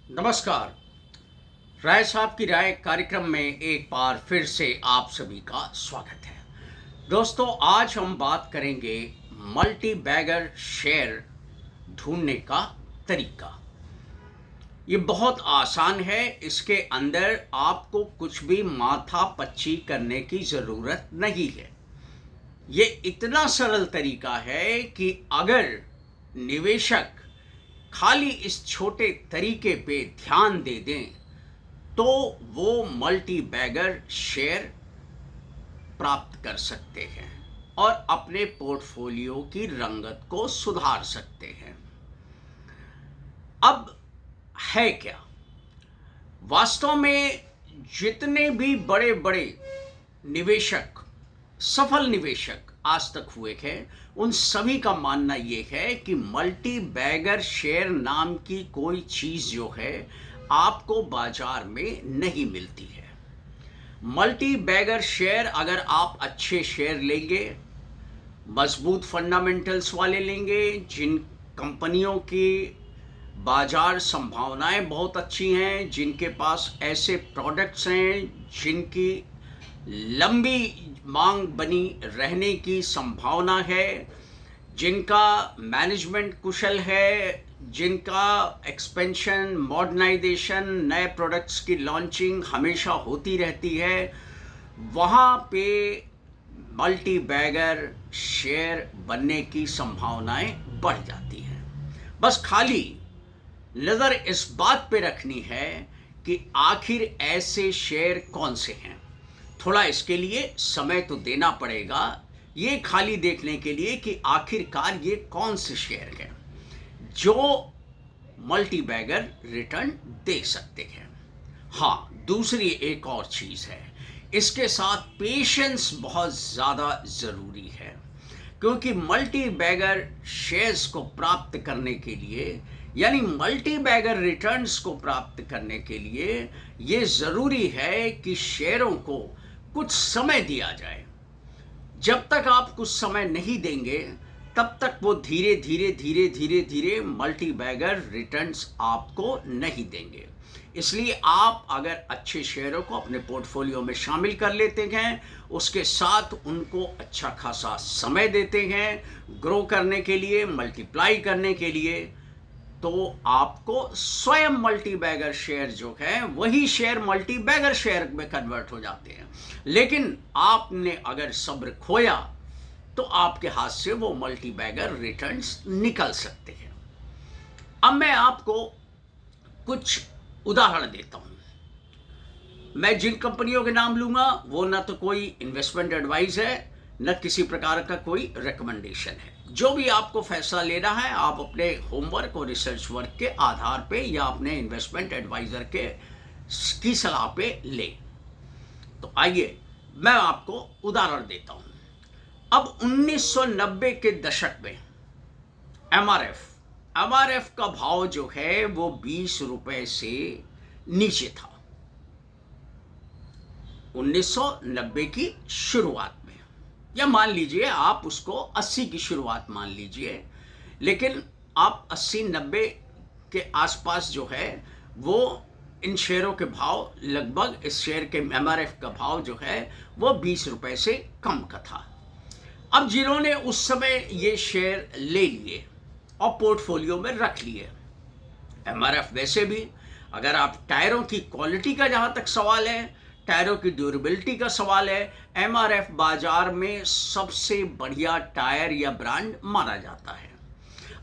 नमस्कार। राय साहब की राय कार्यक्रम में एक बार फिर से आप सभी का स्वागत है। दोस्तों, आज हम बात करेंगे मल्टी बैगर शेयर ढूंढने का तरीका। ये बहुत आसान है। इसके अंदर आपको कुछ भी माथा पच्ची करने की ज़रूरत नहीं है। ये इतना सरल तरीका है कि अगर निवेशक खाली इस छोटे तरीके पे ध्यान दे दें तो वो मल्टी बैगर शेयर प्राप्त कर सकते हैं और अपने पोर्टफोलियो की रंगत को सुधार सकते हैं। अब है क्या? वास्तव में जितने भी बड़े बड़े निवेशक, सफल निवेशक आज तक हुए हैं, उन सभी का मानना ये है कि मल्टी बैगर शेयर नाम की कोई चीज़ जो है आपको बाजार में नहीं मिलती है। मल्टी बैगर शेयर अगर आप अच्छे शेयर लेंगे, मजबूत फंडामेंटल्स वाले लेंगे, जिन कंपनियों की बाजार संभावनाएं बहुत अच्छी हैं, जिनके पास ऐसे प्रोडक्ट्स हैं जिनकी लंबी मांग बनी रहने की संभावना है, जिनका मैनेजमेंट कुशल है, जिनका एक्सपेंशन, मॉडर्नाइजेशन, नए प्रोडक्ट्स की लॉन्चिंग हमेशा होती रहती है, वहाँ पे मल्टी बैगर शेयर बनने की संभावनाएं बढ़ जाती हैं। बस खाली नज़र इस बात पे रखनी है कि आखिर ऐसे शेयर कौन से हैं। थोड़ा इसके लिए समय तो देना पड़ेगा, ये खाली देखने के लिए कि आखिरकार ये कौन से शेयर हैं जो मल्टी बैगर रिटर्न दे सकते हैं। हाँ, दूसरी एक और चीज़ है, इसके साथ पेशेंस बहुत ज़्यादा ज़रूरी है, क्योंकि मल्टी बैगर शेयर्स को प्राप्त करने के लिए, यानी मल्टी बैगर रिटर्न्स को प्राप्त करने के लिए ये ज़रूरी है कि शेयरों को कुछ समय दिया जाए। जब तक आप कुछ समय नहीं देंगे तब तक वो धीरे धीरे धीरे धीरे धीरे मल्टी बैगर रिटर्न्स आपको नहीं देंगे। इसलिए आप अगर अच्छे शेयरों को अपने पोर्टफोलियो में शामिल कर लेते हैं, उसके साथ उनको अच्छा खासा समय देते हैं ग्रो करने के लिए, मल्टीप्लाई करने के लिए, तो आपको स्वयं मल्टी बैगर शेयर जो है वही शेयर मल्टी बैगर शेयर में कन्वर्ट हो जाते हैं। लेकिन आपने अगर सब्र खोया तो आपके हाथ से वो मल्टी बैगर रिटर्न्स निकल सकते हैं। अब मैं आपको कुछ उदाहरण देता हूं। मैं जिन कंपनियों के नाम लूंगा वो ना तो कोई इन्वेस्टमेंट एडवाइस है, न किसी प्रकार का कोई रिकमेंडेशन है। जो भी आपको फैसला लेना है आप अपने होमवर्क और रिसर्च वर्क के आधार पे या अपने इन्वेस्टमेंट एडवाइजर की सलाह पे लें। तो आइए मैं आपको उदाहरण देता हूं। अब 1990 के दशक में एमआरएफ का भाव जो है वो 20 रुपए से नीचे था 1990 की शुरुआत में, या मान लीजिए आप उसको 80 की शुरुआत मान लीजिए, लेकिन आप 80-90 के आसपास जो है वो इन शेयरों के भाव लगभग, इस शेयर के एमआरएफ का भाव जो है वो 20 रुपए से कम का था। अब जिन्होंने उस समय ये शेयर ले लिए और पोर्टफोलियो में रख लिए, एमआरएफ वैसे भी, अगर आप टायरों की क्वालिटी का जहाँ तक सवाल है, टायरों की ड्यूरेबिलिटी का सवाल है, एमआरएफ बाजार में सबसे बढ़िया टायर या ब्रांड माना जाता है।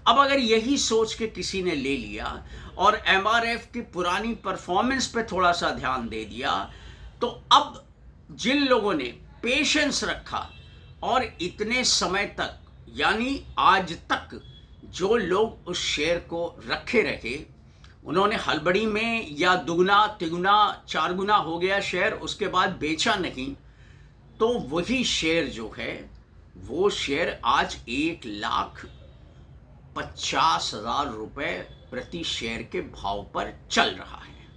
अब अगर यही सोच के किसी ने ले लिया और एमआरएफ की पुरानी परफॉर्मेंस पे थोड़ा सा ध्यान दे दिया, तो अब जिन लोगों ने पेशेंस रखा और इतने समय तक, यानी आज तक जो लोग उस शेयर को रखे रहे, उन्होंने हड़बड़ी में या दुगना तिगुना 4 गुना हो गया शेयर, उसके बाद बेचा नहीं, तो वही शेयर जो है वो शेयर आज 1,50,000 रुपए प्रति शेयर के भाव पर चल रहा है।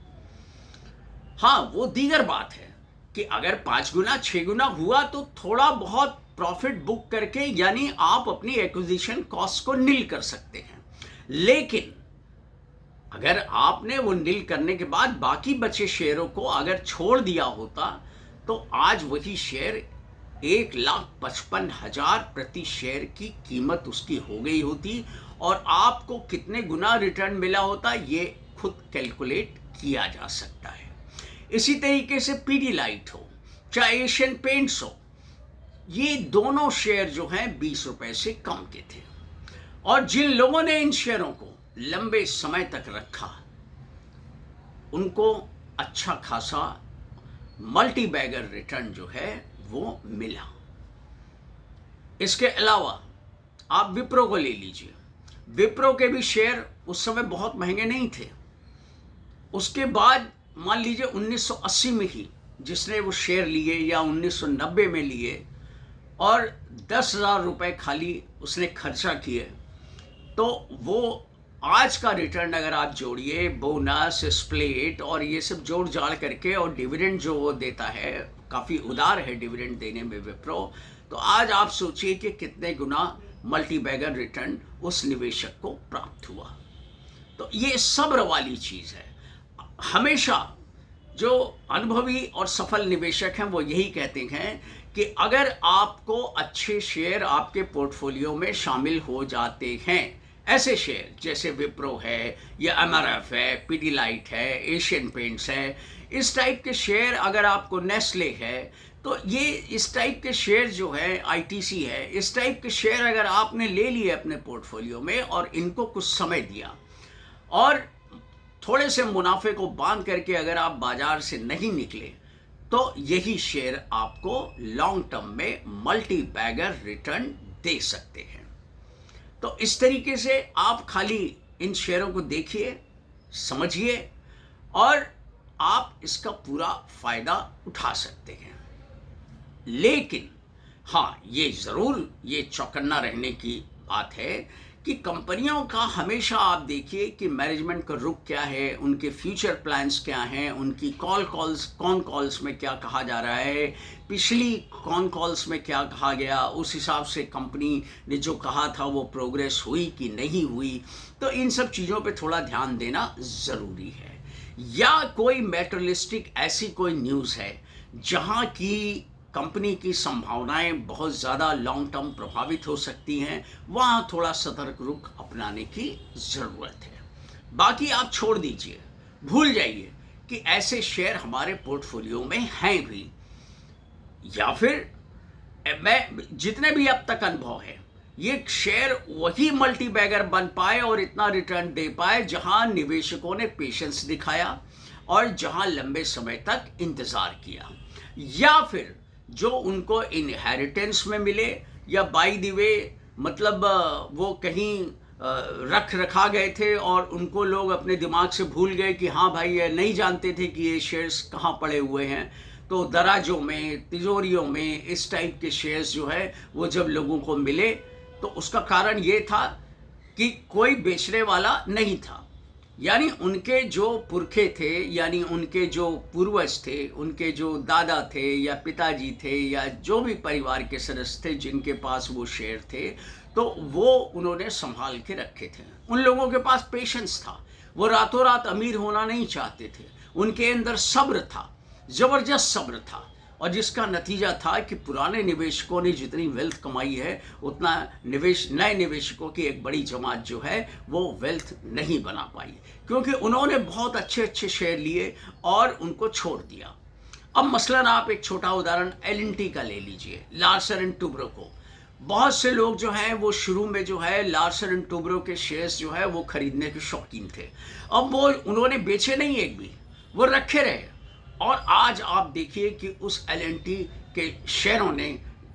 हाँ, वो दीगर बात है कि अगर 5 गुना 6 गुना हुआ तो थोड़ा बहुत प्रॉफिट बुक करके, यानी आप अपनी एक्विजिशन कॉस्ट को नील कर सकते हैं। लेकिन अगर आपने वो नील करने के बाद बाकी बचे शेयरों को अगर छोड़ दिया होता तो आज वही शेयर 1,55,000 प्रति शेयर की कीमत उसकी हो गई होती और आपको कितने गुना रिटर्न मिला होता ये खुद कैलकुलेट किया जा सकता है। इसी तरीके से पीडीलाइट हो चाहे एशियन पेंट्स हो, ये दोनों शेयर जो हैं 20 रुपए से कम के थे और जिन लोगों ने इन शेयरों को लंबे समय तक रखा उनको अच्छा खासा मल्टी बैगर रिटर्न जो है वो मिला। इसके अलावा आप विप्रो को ले लीजिए, विप्रो के भी शेयर उस समय बहुत महंगे नहीं थे। उसके बाद मान लीजिए 1980 में ही जिसने वो शेयर लिए या 1990 में लिए और 10,000 रुपये खाली उसने खर्चा किए तो वो आज का रिटर्न अगर आप जोड़िए बोनस स्प्लिट और ये सब जोड़ जाड़ करके और डिविडेंड जो वो देता है, काफ़ी उदार है डिविडेंड देने में विप्रो, तो आज आप सोचिए कि कितने गुना मल्टी बैगर रिटर्न उस निवेशक को प्राप्त हुआ। तो ये सब्र वाली चीज़ है। हमेशा जो अनुभवी और सफल निवेशक हैं वो यही कहते हैं कि अगर आपको अच्छे शेयर आपके पोर्टफोलियो में शामिल हो जाते हैं, ऐसे शेयर जैसे विप्रो है या एमआरएफ है, पीडीलाइट है, एशियन पेंट्स है, इस टाइप के शेयर, अगर आपको नेस्ले है, तो ये इस टाइप के शेयर जो है, आईटीसी है, इस टाइप के शेयर अगर आपने ले लिए अपने पोर्टफोलियो में और इनको कुछ समय दिया और थोड़े से मुनाफे को बांध करके अगर आप बाजार से नहीं निकले तो यही शेयर आपको लॉन्ग टर्म में मल्टी बैगर रिटर्न दे सकते हैं। तो इस तरीके से आप खाली इन शेयरों को देखिए, समझिए और आप इसका पूरा फायदा उठा सकते हैं। लेकिन हाँ, ये ज़रूर ये चौकन्ना रहने की बात है कि कंपनियों का हमेशा आप देखिए कि मैनेजमेंट का रुख क्या है, उनके फ्यूचर प्लान्स क्या हैं, उनकी कॉन कॉल्स में क्या कहा जा रहा है, पिछली कॉन कॉल्स में क्या कहा गया, उस हिसाब से कंपनी ने जो कहा था वो प्रोग्रेस हुई कि नहीं हुई। तो इन सब चीज़ों पे थोड़ा ध्यान देना ज़रूरी है। या कोई मैटेरियलिस्टिक ऐसी कोई न्यूज़ है जहाँ की कंपनी की संभावनाएं बहुत ज़्यादा लॉन्ग टर्म प्रभावित हो सकती हैं, वहाँ थोड़ा सतर्क रुख अपनाने की ज़रूरत है। बाकी आप छोड़ दीजिए, भूल जाइए कि ऐसे शेयर हमारे पोर्टफोलियो में हैं भी, या फिर मैं जितने भी अब तक अनुभव है, ये शेयर वही मल्टी बैगर बन पाए और इतना रिटर्न दे पाए जहाँ निवेशकों ने पेशेंस दिखाया और जहाँ लंबे समय तक इंतज़ार किया, या फिर जो उनको इनहेरिटेंस में मिले या बाय द वे मतलब वो कहीं रख रखा गए थे और उनको लोग अपने दिमाग से भूल गए कि हाँ भाई, ये नहीं जानते थे कि ये शेयर्स कहाँ पड़े हुए हैं। तो दराजों में, तिजोरियों में इस टाइप के शेयर्स जो है वो जब लोगों को मिले तो उसका कारण ये था कि कोई बेचने वाला नहीं था। यानी उनके जो पुरखे थे, यानी उनके जो पूर्वज थे, उनके जो दादा थे या पिताजी थे या जो भी परिवार के सदस्य थे जिनके पास वो शेयर थे, तो वो उन्होंने संभाल के रखे थे। उन लोगों के पास पेशेंस था, वो रातों रात अमीर होना नहीं चाहते थे, उनके अंदर सब्र था, ज़बरदस्त सब्र था, और जिसका नतीजा था कि पुराने निवेशकों ने जितनी वेल्थ कमाई है उतना नए निवेशकों की एक बड़ी जमात जो है वो वेल्थ नहीं बना पाई, क्योंकि उन्होंने बहुत अच्छे अच्छे शेयर लिए और उनको छोड़ दिया। अब मसलन आप एक छोटा उदाहरण एल&टी का ले लीजिए, लार्सन एंड टुब्रो को। बहुत से लोग जो हैं वो शुरू में जो है लार्सन एंड टुब्रो के शेयर्स जो है वो खरीदने के शौकीन थे। अब वो उन्होंने बेचे नहीं एक भी, वो रखे रहे, और आज आप देखिए कि उस एल&टी के शेयरों ने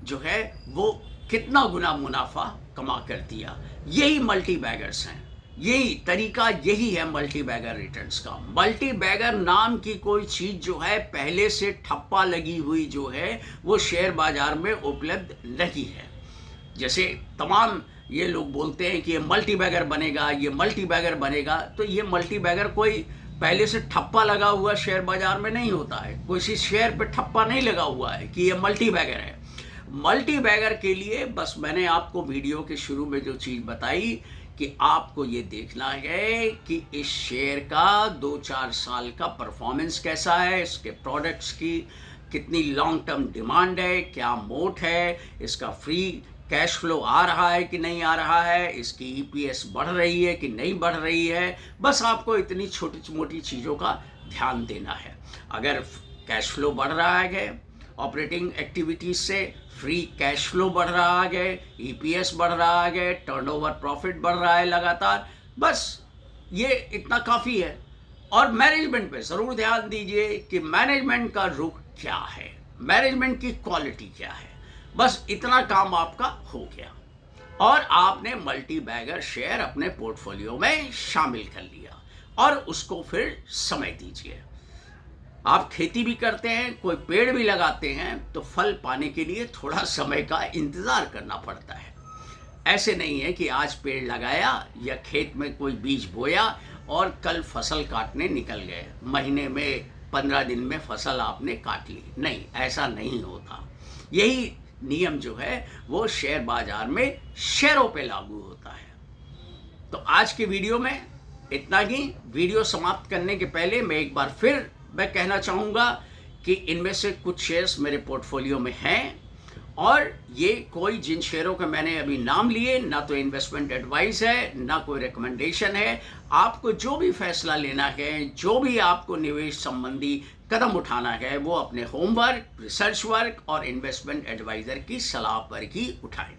जो है वो कितना गुना मुनाफा कमा कर दिया। यही मल्टी बैगर्स हैं, यही तरीका, यही है मल्टी बैगर रिटर्न्स का। मल्टी बैगर नाम की कोई चीज़ जो है पहले से ठप्पा लगी हुई जो है वो शेयर बाजार में उपलब्ध नहीं है। जैसे तमाम ये लोग बोलते हैं कि ये मल्टी बैगर बनेगा, ये मल्टी बैगर बनेगा, तो ये मल्टी बैगर कोई पहले से ठप्पा लगा हुआ शेयर बाजार में नहीं होता है। किसी शेयर पे ठप्पा नहीं लगा हुआ है कि ये मल्टी बैगर है। मल्टी बैगर के लिए बस मैंने आपको वीडियो के शुरू में जो चीज़ बताई कि आपको ये देखना है कि इस शेयर का 2-4 साल का परफॉर्मेंस कैसा है, इसके प्रोडक्ट्स की कितनी लॉन्ग टर्म डिमांड है, क्या मोट है, इसका फ्री कैश फ्लो आ रहा है कि नहीं आ रहा है, इसकी ईपीएस बढ़ रही है कि नहीं बढ़ रही है। बस आपको इतनी छोटी मोटी चीज़ों का ध्यान देना है। अगर कैश फ्लो बढ़ रहा है, ऑपरेटिंग एक्टिविटीज से फ्री कैश फ्लो बढ़ रहा है, ईपीएस बढ़ रहा है, टर्नओवर प्रॉफिट बढ़ रहा है लगातार, बस ये इतना काफ़ी है। और मैनेजमेंट पे ज़रूर ध्यान दीजिए कि मैनेजमेंट का रुख क्या है, मैनेजमेंट की क्वालिटी क्या है। बस इतना काम आपका हो गया और आपने मल्टी बैगर शेयर अपने पोर्टफोलियो में शामिल कर लिया और उसको फिर समय दीजिए। आप खेती भी करते हैं, कोई पेड़ भी लगाते हैं, तो फल पाने के लिए थोड़ा समय का इंतज़ार करना पड़ता है। ऐसे नहीं है कि आज पेड़ लगाया या खेत में कोई बीज बोया और कल फसल काटने निकल गए, महीने में 15 दिन में फसल आपने काट ली। नहीं, ऐसा नहीं होता। यही नियम जो है वो शेयर बाजार में शेयरों पे लागू होता है। तो आज के वीडियो में इतना ही। वीडियो समाप्त करने के पहले मैं एक बार फिर कहना चाहूँगा कि इनमें से कुछ शेयर्स मेरे पोर्टफोलियो में हैं और ये कोई जिन शेयरों के मैंने अभी नाम लिए, ना तो इन्वेस्टमेंट एडवाइस है, ना कोई रिकमेंडेशन है। आपको जो भी फैसला लेना है, जो भी आपको निवेश संबंधी कदम उठाना है, वो अपने होमवर्क, रिसर्च वर्क और इन्वेस्टमेंट एडवाइज़र की सलाह पर ही उठाएं।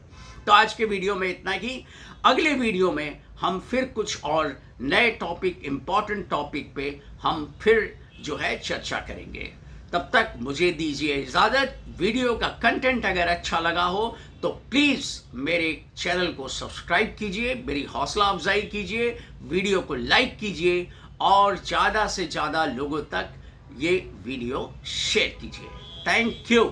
तो आज के वीडियो में इतना ही। अगले वीडियो में हम फिर कुछ और नए टॉपिक, इम्पॉर्टेंट टॉपिक पे हम फिर जो है चर्चा करेंगे। तब तक मुझे दीजिए इजाज़त। वीडियो का कंटेंट अगर अच्छा लगा हो तो प्लीज़ मेरे चैनल को सब्सक्राइब कीजिए, मेरी हौसला अफजाई कीजिए, वीडियो को लाइक कीजिए और ज़्यादा से ज़्यादा लोगों तक ये वीडियो शेयर कीजिए। Thank you.